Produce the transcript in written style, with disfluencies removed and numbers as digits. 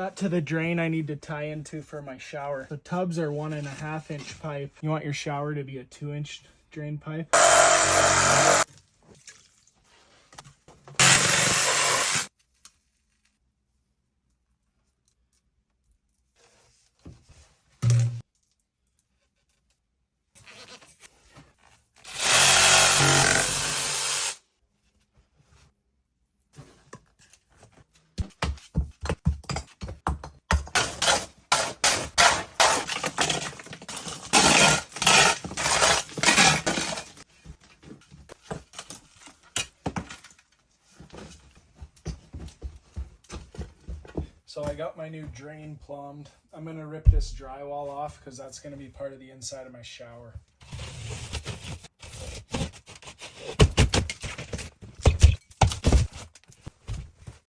got to the drain I need to tie into for my shower. The tubs are 1.5 inch pipe. You want your shower to be a 2-inch drain pipe. So I got my new drain plumbed. I'm gonna rip this drywall off because that's gonna be part of the inside of my shower.